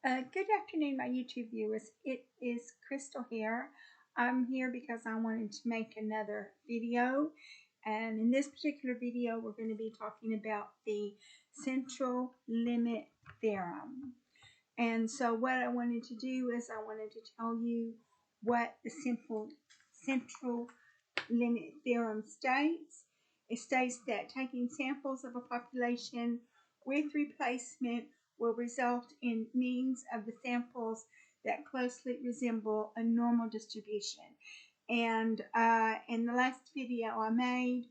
Good afternoon, my YouTube viewers. It is Crystal here. I'm here because I wanted to make another video. And in this particular video, we're going to be talking about the Central Limit Theorem. And so what I wanted to do is I wanted to tell you what the Central Limit Theorem states. It states that taking samples of a population with replacement will result in means of the samples that closely resemble a normal distribution. And in the last video I made,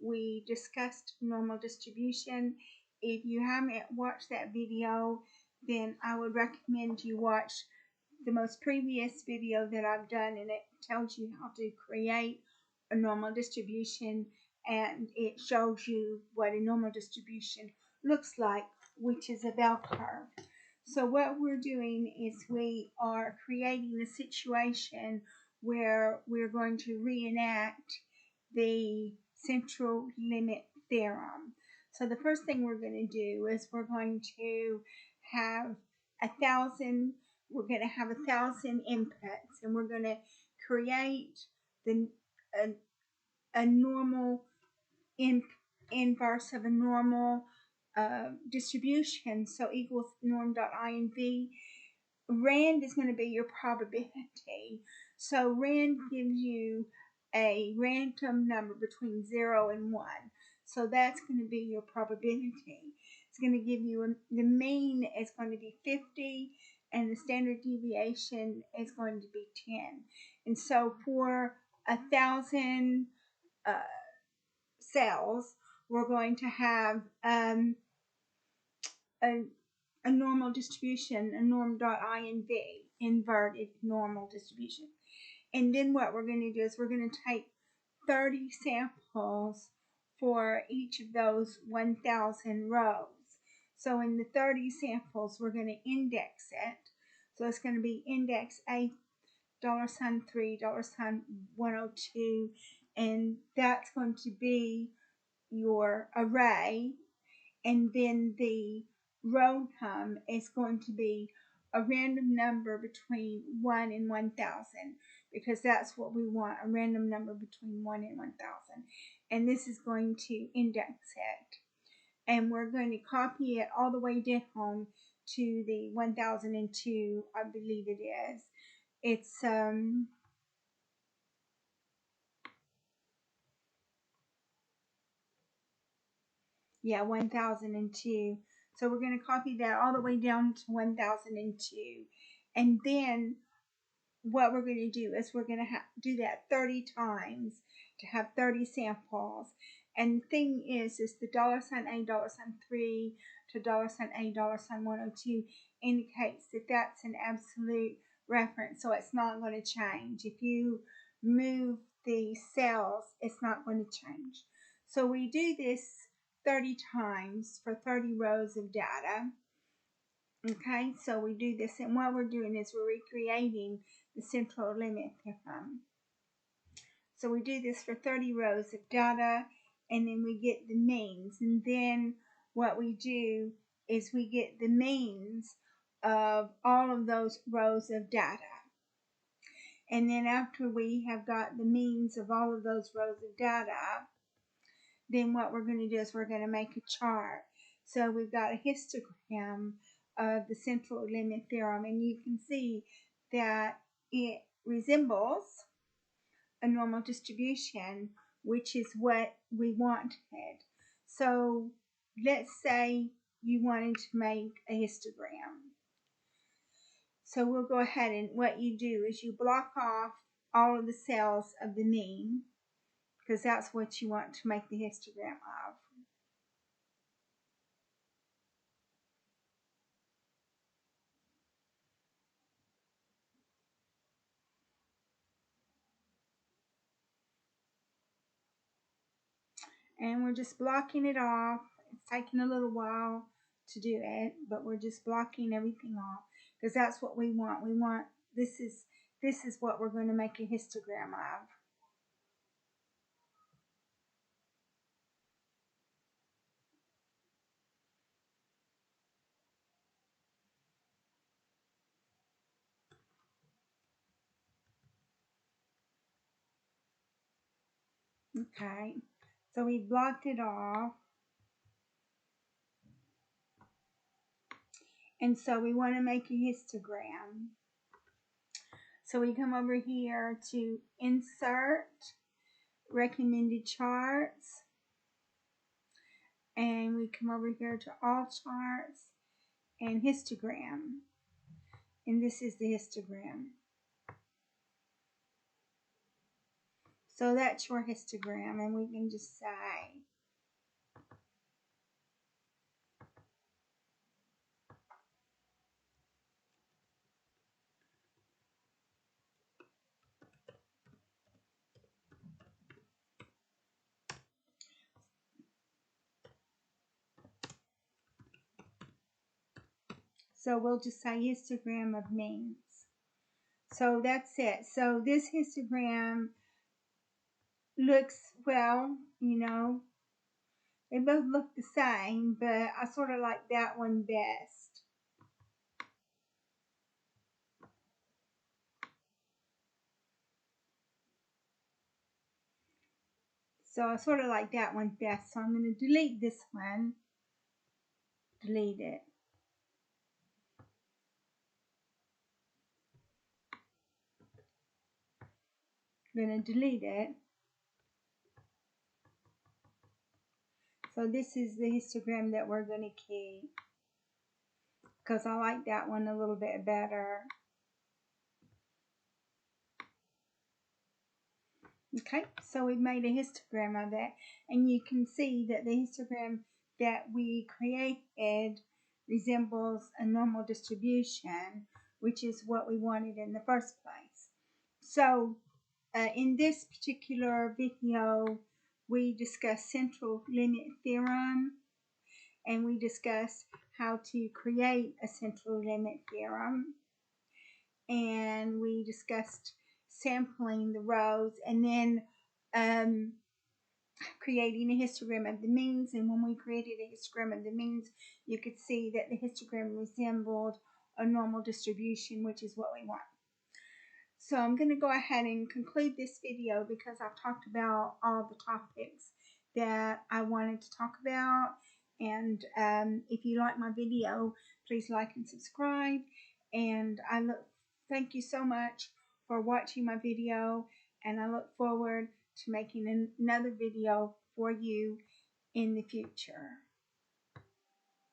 we discussed normal distribution. If you haven't watched that video, then I would recommend you watch the most previous video that I've done, and it tells you how to create a normal distribution, and it shows you what a normal distribution looks like, which is a bell curve. So what we're doing is we are creating a situation where we're going to reenact the Central Limit Theorem. So the first thing we're going to do is we're going to have 1,000 inputs, and we're going to create a normal inverse of a normal distribution, so equals norm.inv. Rand is going to be your probability. So Rand gives you a random number between 0 and 1. So that's going to be your probability. It's going to give you the mean is going to be 50, and the standard deviation is going to be 10. And so for 1,000 cells, we're going to have a normal distribution, a norm.inv, inverted normal distribution. And then what we're going to do is we're going to take 30 samples for each of those 1,000 rows. So in the 30 samples, we're going to index it. So it's going to be index $8, $3, $102, and that's going to be your array. And then the row num is going to be a random number between 1 and 1,000, because that's what we want, a random number between 1 and 1,000. And this is going to index it. And we're going to copy it all the way down to the 1002, I believe it is. It's 1002. So we're going to copy that all the way down to 1002. And then what we're going to do is we're going to do that 30 times to have 30 samples. And the thing is the $A, $3 to $A, $102 indicates that that's an absolute reference. So it's not going to change. If you move the cells, it's not going to change. So we do this 30 times for 30 rows of data. Okay, so we do this, and what we're doing is we're recreating the Central Limit Theorem. So we do this for 30 rows of data, and then we get the means. And then what we do is we get the means of all of those rows of data. And then after we have got the means of all of those rows of data, then what we're going to do is we're going to make a chart. So we've got a histogram of the Central Limit Theorem, and you can see that it resembles a normal distribution, which is what we wanted. So let's say you wanted to make a histogram. So we'll go ahead, and what you do is you block off all of the cells of the mean, because that's what you want to make the histogram of. And we're just blocking it off. It's taking a little while to do it, but we're just blocking everything off because that's what we want. We want this is what we're going to make a histogram of. Okay, so we blocked it off. And so we want to make a histogram. So we come over here to Insert, Recommended Charts, and we come over here to All Charts and Histogram. And this is the histogram. So that's your histogram, and we can just say so we'll just say histogram of means. So that's it. So this histogram looks, well, you know, they both look the same, but I sort of like that one best. So I sort of like that one best. So I'm going to delete this one. Delete it. I'm going to delete it. So this is the histogram that we're going to keep, because I like that one a little bit better. Okay, so we've made a histogram of it, and you can see that the histogram that we created resembles a normal distribution, which is what we wanted in the first place. So in this particular video, we discussed Central Limit Theorem, and we discussed how to create a Central Limit Theorem, and we discussed sampling the rows, and then creating a histogram of the means. And when we created a histogram of the means, you could see that the histogram resembled a normal distribution, which is what we want. So I'm going to go ahead and conclude this video because I've talked about all the topics that I wanted to talk about. And if you like my video, please like and subscribe. And thank you so much for watching my video, and I look forward to making another video for you in the future.